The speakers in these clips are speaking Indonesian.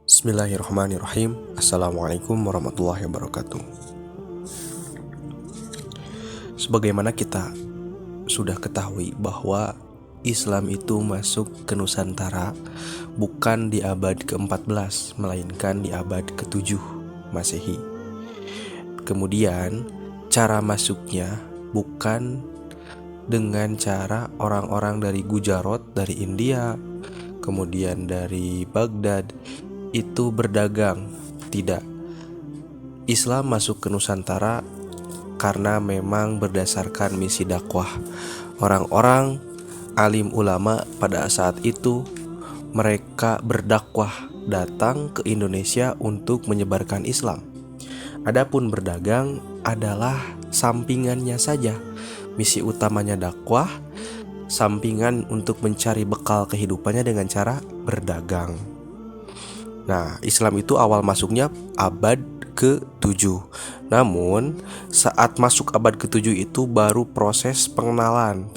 Bismillahirrahmanirrahim. Assalamualaikum warahmatullahi wabarakatuh. Sebagaimana kita sudah ketahui bahwa Islam itu masuk ke Nusantara bukan di abad ke-14, melainkan di abad ke-7 Masehi. Kemudian cara masuknya bukan dengan cara orang-orang dari Gujarat, dari India, kemudian dari Baghdad itu berdagang. Tidak. Islam masuk ke Nusantara karena memang berdasarkan misi dakwah. Orang-orang alim ulama pada saat itu mereka berdakwah datang ke Indonesia untuk menyebarkan Islam. Adapun berdagang adalah sampingannya saja. Misi utamanya dakwah, sampingan untuk mencari bekal kehidupannya dengan cara berdagang. Nah, Islam itu awal masuknya abad ke-7. Namun, saat masuk abad ke-7 itu baru proses pengenalan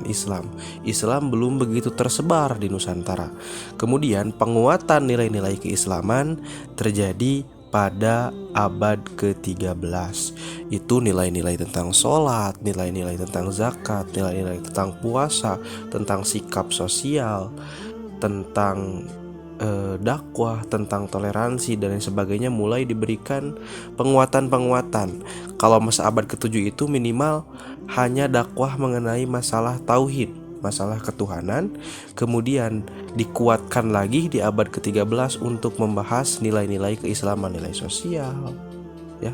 Islam. Islam belum begitu tersebar di Nusantara. Kemudian penguatan nilai-nilai keislaman terjadi pada abad ke-13. Itu nilai-nilai tentang sholat, nilai-nilai tentang zakat, nilai-nilai tentang puasa, tentang sikap sosial, tentang dakwah, tentang toleransi dan lain sebagainya mulai diberikan penguatan-penguatan. Kalau masa abad ke-7 itu minimal hanya dakwah mengenai masalah tauhid, masalah ketuhanan. Kemudian dikuatkan lagi di abad ke-13 untuk membahas nilai-nilai keislaman, nilai sosial, ya,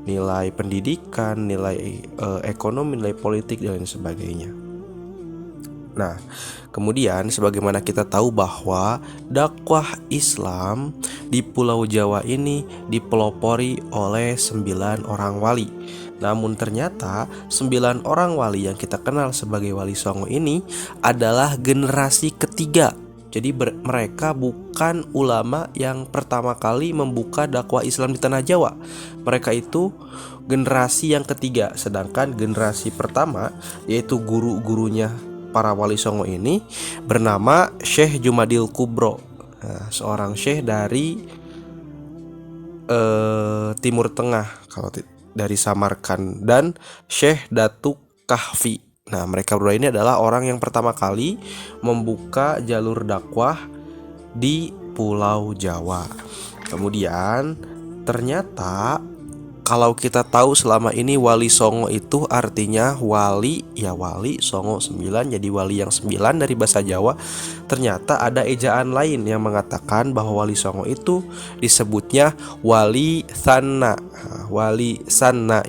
nilai pendidikan, nilai ekonomi, nilai politik dan lain sebagainya. Nah, kemudian sebagaimana kita tahu bahwa dakwah Islam di Pulau Jawa ini dipelopori oleh 9 orang wali. Namun ternyata 9 orang wali yang kita kenal sebagai Wali Songo ini adalah generasi ketiga. Jadi mereka bukan ulama yang pertama kali membuka dakwah Islam di tanah Jawa. Mereka itu generasi yang ketiga. Sedangkan generasi pertama, yaitu guru-gurunya para Wali Songo ini, bernama Syekh Jumadil Kubro, seorang syekh dari Timur Tengah, kalau dari Samarkand, dan Syekh Datuk Kahfi. Nah, mereka berdua ini adalah orang yang pertama kali membuka jalur dakwah di Pulau Jawa. Kemudian ternyata kalau kita tahu selama ini Wali Songo itu artinya wali, ya wali, Songo 9, jadi wali yang 9 dari bahasa Jawa. Ternyata ada ejaan lain yang mengatakan bahwa Wali Songo itu disebutnya Wali Sanna. Wali Sanna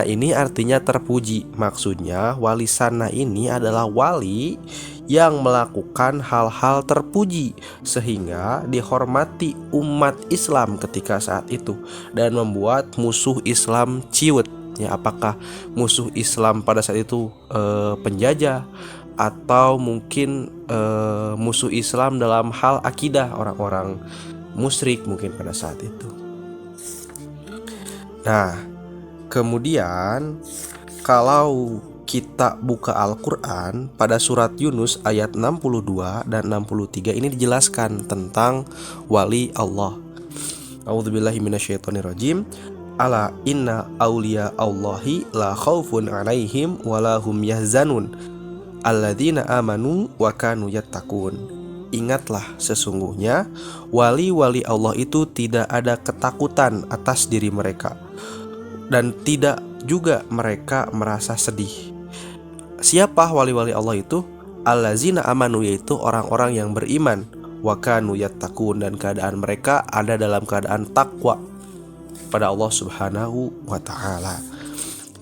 ini artinya terpuji. Maksudnya Wali Sanna ini adalah wali yang melakukan hal-hal terpuji sehingga dihormati umat Islam ketika saat itu dan membuat musuh Islam ciut. Ya, apakah musuh Islam pada saat itu penjajah atau mungkin musuh Islam dalam hal akidah, orang-orang musyrik mungkin pada saat itu. Nah, kemudian kalau kita buka Al-Quran pada surat Yunus ayat 62 dan 63 ini dijelaskan tentang wali Allah. A'udzubillahi minasyaitonirrajim. Ala inna awliya Allahi la khaufun alaihim walahum yahzanun alladzina amanu wa kanu yattaqun. Ingatlah, sesungguhnya wali-wali Allah itu tidak ada ketakutan atas diri mereka dan tidak juga mereka merasa sedih. Siapa wali-wali Allah itu? Allazina amanu, yaitu orang-orang yang beriman, wa kanu yattaqun, dan keadaan mereka ada dalam keadaan takwa pada Allah Subhanahu wa ta'ala.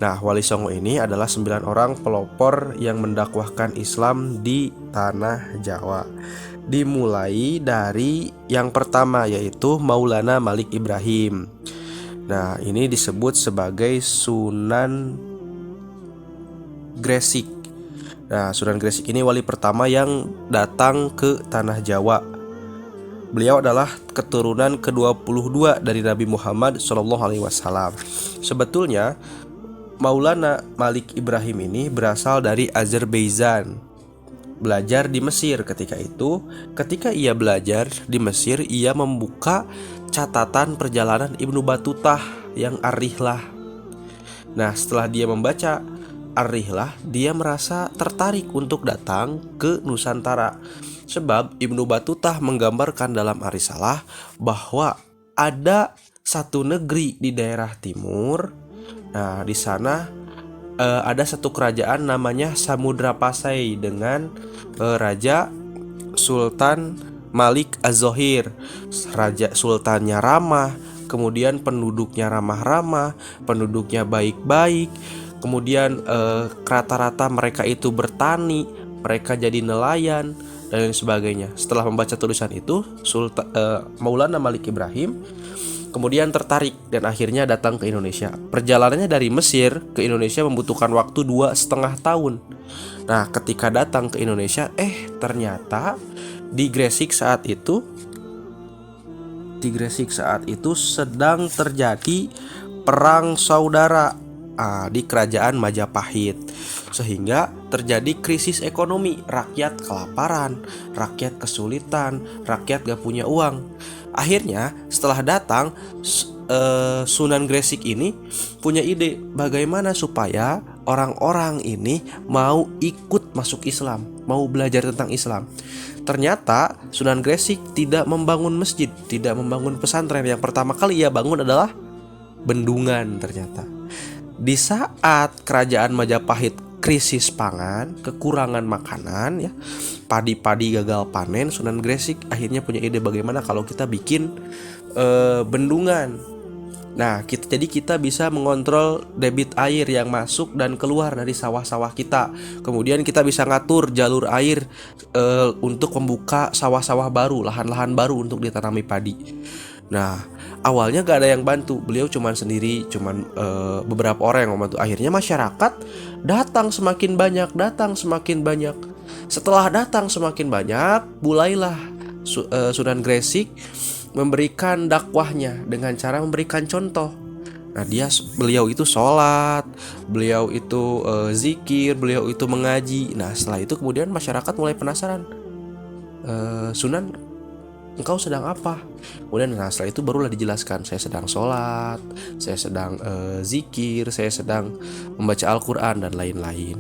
Nah, Wali Songo ini adalah 9 orang pelopor yang mendakwahkan Islam di tanah Jawa. Dimulai dari yang pertama, yaitu Maulana Malik Ibrahim. Nah, ini disebut sebagai Sunan Gresik. Nah, Sunan Gresik ini wali pertama yang datang ke tanah Jawa. Beliau adalah keturunan ke-22 dari Nabi Muhammad SAW. Sebetulnya Maulana Malik Ibrahim ini berasal dari Azerbaijan. belajar di Mesir ketika itu. Ketika ia belajar di Mesir, ia membuka catatan perjalanan Ibnu Batutah yang Ar-Rihlah. Nah, setelah dia membaca Ar-Rihlah, dia merasa tertarik untuk datang ke Nusantara. Sebab Ibnu Batutah menggambarkan dalam Ar-Risalah bahwa ada satu negeri di daerah timur. Nah, di sana ada satu kerajaan namanya Samudra Pasai dengan Raja Sultan Malik Az-Zohir. Raja Sultannya ramah, kemudian penduduknya ramah-ramah, penduduknya baik-baik. Kemudian rata-rata mereka itu bertani, mereka jadi nelayan dan lain sebagainya. Setelah membaca tulisan itu, Maulana Malik Ibrahim kemudian tertarik dan akhirnya datang ke Indonesia. Perjalanannya dari Mesir ke Indonesia membutuhkan waktu 2,5 tahun. Nah, ketika datang ke Indonesia, ternyata di Gresik saat itu sedang terjadi perang saudara di kerajaan Majapahit, sehingga terjadi krisis ekonomi. Rakyat kelaparan, rakyat kesulitan, rakyat gak punya uang. Akhirnya setelah datang, Sunan Gresik ini punya ide bagaimana supaya orang-orang ini mau ikut masuk Islam, mau belajar tentang Islam. Ternyata Sunan Gresik tidak membangun masjid, tidak membangun pesantren. Yang pertama kali ia bangun adalah bendungan. Ternyata di saat kerajaan Majapahit krisis pangan, kekurangan makanan, ya, padi-padi gagal panen, Sunan Gresik akhirnya punya ide bagaimana kalau kita bikin bendungan. Nah, jadi kita bisa mengontrol debit air yang masuk dan keluar dari sawah-sawah kita. Kemudian kita bisa ngatur jalur air untuk membuka sawah-sawah baru, lahan-lahan baru untuk ditanami padi. Nah, awalnya gak ada yang bantu, beliau cuman sendiri, beberapa orang yang membantu. Akhirnya masyarakat datang semakin banyak. Setelah datang semakin banyak, mulailah Sunan Gresik memberikan dakwahnya dengan cara memberikan contoh. Nah, beliau itu sholat, beliau itu zikir, beliau itu mengaji. Nah, setelah itu kemudian masyarakat mulai penasaran, Sunan, engkau sedang apa? Kemudian setelah itu barulah dijelaskan, saya sedang sholat, saya sedang zikir, saya sedang membaca Al-Quran dan lain-lain.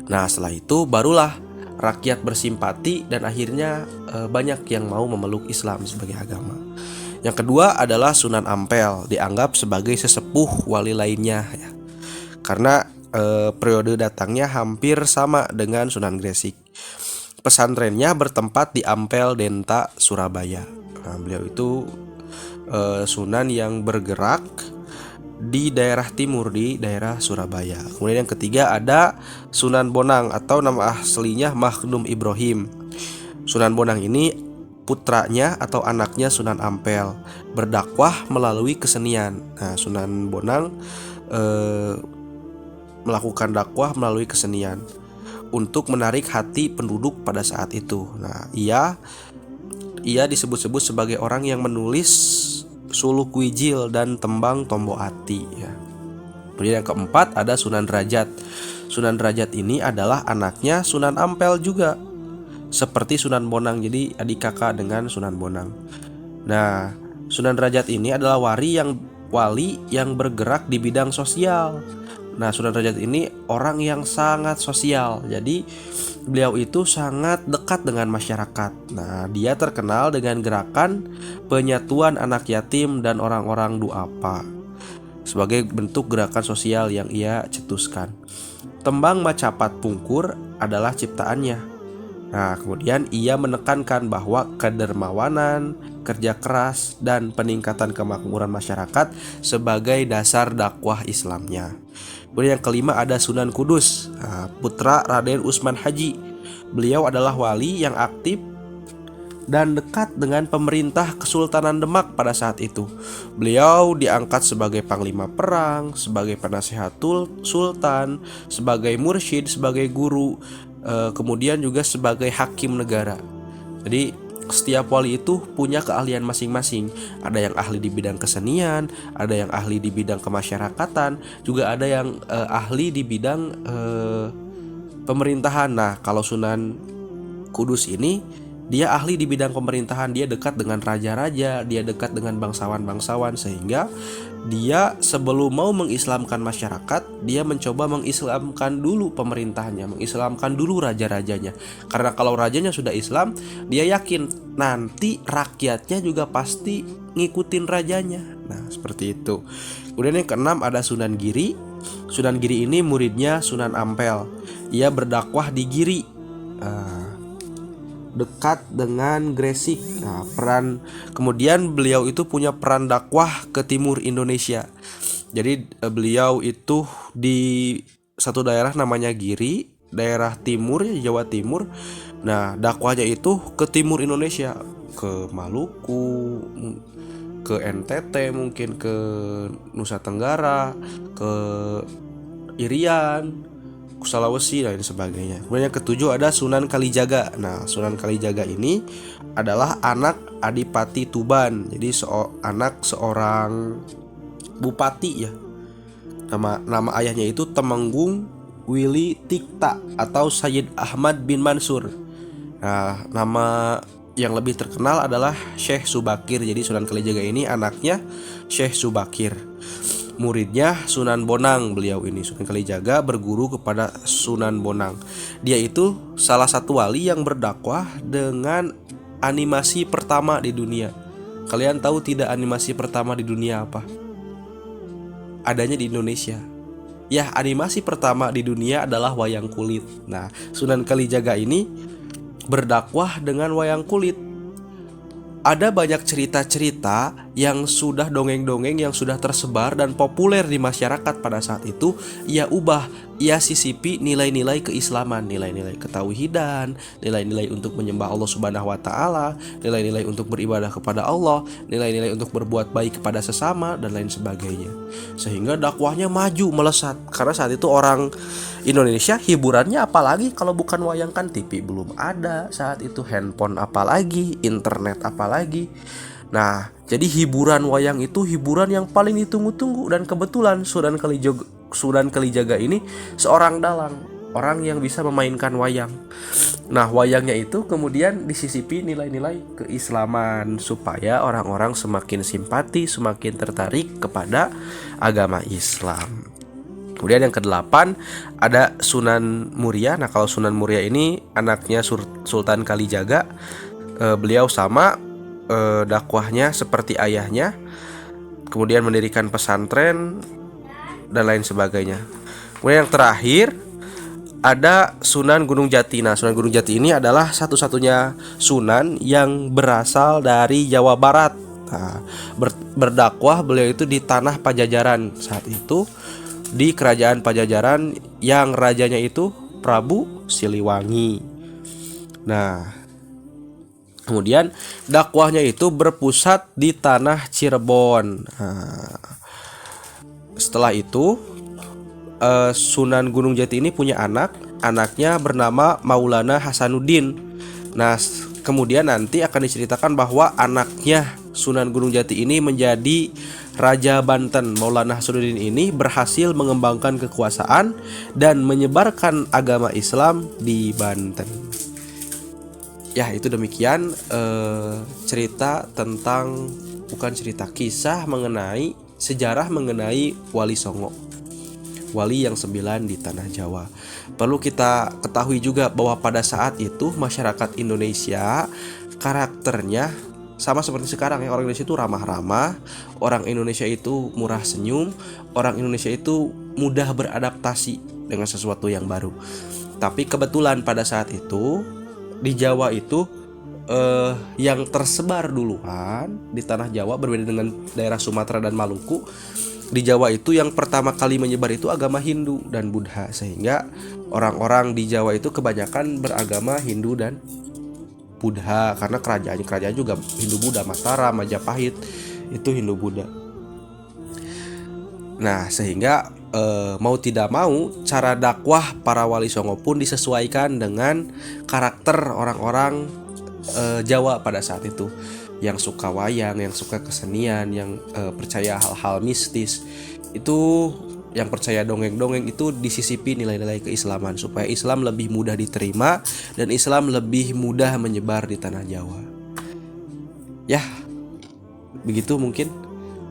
Nah, setelah itu barulah rakyat bersimpati dan akhirnya banyak yang mau memeluk Islam sebagai agama. Yang kedua adalah Sunan Ampel, dianggap sebagai sesepuh wali lainnya, ya. Karena periode datangnya hampir sama dengan Sunan Gresik. Pesantrennya bertempat di Ampel Denta, Surabaya. Nah, beliau itu sunan yang bergerak di daerah timur, di daerah Surabaya. Kemudian yang ketiga ada Sunan Bonang atau nama aslinya Makhdum Ibrahim. Sunan Bonang ini putranya atau anaknya Sunan Ampel, berdakwah melalui kesenian. Nah, Sunan Bonang melakukan dakwah melalui kesenian untuk menarik hati penduduk pada saat itu. Nah, ia disebut-sebut sebagai orang yang menulis suluk wijil dan tembang tombo ati, ya. Kemudian yang keempat ada Sunan Derajat. Sunan Derajat ini adalah anaknya Sunan Ampel juga, seperti Sunan Bonang, jadi adik kakak dengan Sunan Bonang. Nah, Sunan Derajat ini adalah wali yang bergerak di bidang sosial. Nah, Sunan Derajat ini orang yang sangat sosial. Jadi beliau itu sangat dekat dengan masyarakat. Nah, dia terkenal dengan gerakan penyatuan anak yatim dan orang-orang duafa sebagai bentuk gerakan sosial yang ia cetuskan. Tembang Macapat Pungkur adalah ciptaannya. Nah, kemudian ia menekankan bahwa kedermawanan, kerja keras, dan peningkatan kemakmuran masyarakat sebagai dasar dakwah Islamnya. Kemudian yang kelima ada Sunan Kudus, putra Raden Usman Haji. Beliau adalah wali yang aktif dan dekat dengan pemerintah Kesultanan Demak pada saat itu. Beliau diangkat sebagai panglima perang, sebagai penasehat sultan, sebagai mursyid, sebagai guru, kemudian juga sebagai hakim negara. Jadi setiap wali itu punya keahlian masing-masing. Ada yang ahli di bidang kesenian, ada yang ahli di bidang kemasyarakatan, juga ada yang ahli di bidang pemerintahan. Nah, kalau Sunan Kudus ini dia ahli di bidang pemerintahan, dia dekat dengan raja-raja, dia dekat dengan bangsawan-bangsawan, sehingga dia sebelum mau mengislamkan masyarakat, dia mencoba mengislamkan dulu pemerintahnya, mengislamkan dulu raja-rajanya. Karena kalau rajanya sudah Islam, dia yakin nanti rakyatnya juga pasti ngikutin rajanya. Nah, seperti itu. Kemudian yang keenam ada Sunan Giri. Sunan Giri ini muridnya Sunan Ampel. Ia berdakwah di Giri. Dekat dengan Gresik. Nah, kemudian beliau itu punya peran dakwah ke timur Indonesia. Jadi beliau itu di satu daerah namanya Giri, daerah timur Jawa Timur. Nah, dakwahnya itu ke timur Indonesia, ke Maluku, ke NTT, mungkin ke Nusa Tenggara, ke Irian, Sulawesi dan sebagainya. Kemudian yang ketujuh ada Sunan Kalijaga. Nah, Sunan Kalijaga ini adalah anak Adipati Tuban. Jadi anak seorang bupati ya. Nama ayahnya itu Temenggung Willy Tikta atau Sayyid Ahmad bin Mansur. Nah, nama yang lebih terkenal adalah Syekh Subakir. Jadi Sunan Kalijaga ini anaknya Syekh Subakir. Muridnya Sunan Bonang. Beliau ini Sunan Kalijaga berguru kepada Sunan Bonang. Dia itu salah satu wali yang berdakwah dengan animasi pertama di dunia. Kalian tahu tidak animasi pertama di dunia apa? Adanya di Indonesia. Ya, animasi pertama di dunia adalah wayang kulit. Nah, Sunan Kalijaga ini berdakwah dengan wayang kulit. Ada banyak cerita-cerita yang sudah dongeng-dongeng yang sudah tersebar dan populer di masyarakat pada saat itu. Ia ubah, ia sisipi nilai-nilai keislaman, nilai-nilai ketauhidan, nilai-nilai untuk menyembah Allah Subhanahu wa taala, nilai-nilai untuk beribadah kepada Allah, nilai-nilai untuk berbuat baik kepada sesama dan lain sebagainya. Sehingga dakwahnya maju melesat. Karena saat itu orang Indonesia hiburannya apalagi kalau bukan wayang, kan TV belum ada saat itu, handphone apalagi, internet apalagi. Nah, jadi hiburan wayang itu hiburan yang paling ditunggu-tunggu. Dan kebetulan Sunan Kalijaga ini seorang dalang, orang yang bisa memainkan wayang. Nah, wayangnya itu kemudian disisipi nilai-nilai keislaman supaya orang-orang semakin simpati, semakin tertarik kepada agama Islam. Kemudian yang kedelapan ada Sunan Muria. Nah, kalau Sunan Muria ini anaknya Sultan Kalijaga. Beliau sama dakwahnya seperti ayahnya, kemudian mendirikan pesantren dan lain sebagainya. Kemudian yang terakhir ada Sunan Gunung Jati. Nah, Sunan Gunung Jati ini adalah satu-satunya sunan yang berasal dari Jawa Barat. Nah, berdakwah beliau itu di tanah Pajajaran saat itu, di kerajaan Pajajaran yang rajanya itu Prabu Siliwangi. Nah, kemudian dakwahnya itu berpusat di tanah Cirebon. Nah, setelah itu Sunan Gunung Jati ini punya anaknya bernama Maulana Hasanuddin. Nah, kemudian nanti akan diceritakan bahwa anaknya Sunan Gunung Jati ini menjadi Raja Banten. Maulana Hasanuddin ini berhasil mengembangkan kekuasaan dan menyebarkan agama Islam di Banten. Ya, itu demikian cerita tentang, bukan cerita, kisah mengenai sejarah mengenai Wali Songo, wali yang 9 di tanah Jawa. Perlu kita ketahui juga bahwa pada saat itu masyarakat Indonesia karakternya sama seperti sekarang ya. Orang Indonesia itu ramah-ramah, orang Indonesia itu murah senyum, orang Indonesia itu mudah beradaptasi dengan sesuatu yang baru. Tapi kebetulan pada saat itu di Jawa itu yang tersebar duluan di tanah Jawa, berbeda dengan daerah Sumatera dan Maluku. Di Jawa itu yang pertama kali menyebar itu agama Hindu dan Buddha, sehingga orang-orang di Jawa itu kebanyakan beragama Hindu dan Buddha, karena kerajaan juga Hindu Buddha. Mataram, Majapahit itu Hindu Buddha. Nah, sehingga mau tidak mau cara dakwah para Wali Songo pun disesuaikan dengan karakter orang-orang Jawa pada saat itu, yang suka wayang, yang suka kesenian, yang percaya hal-hal mistis. Itu yang percaya dongeng-dongeng itu disisipi nilai-nilai keislaman supaya Islam lebih mudah diterima dan Islam lebih mudah menyebar di tanah Jawa. Ya, begitu mungkin.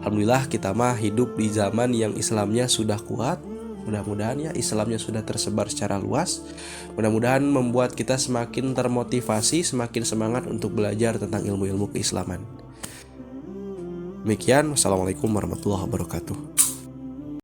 Alhamdulillah kita mah hidup di zaman yang Islamnya sudah kuat. Mudah-mudahan ya Islamnya sudah tersebar secara luas. Mudah-mudahan membuat kita semakin termotivasi, semakin semangat untuk belajar tentang ilmu-ilmu keislaman. Demikian, wassalamualaikum warahmatullahi wabarakatuh.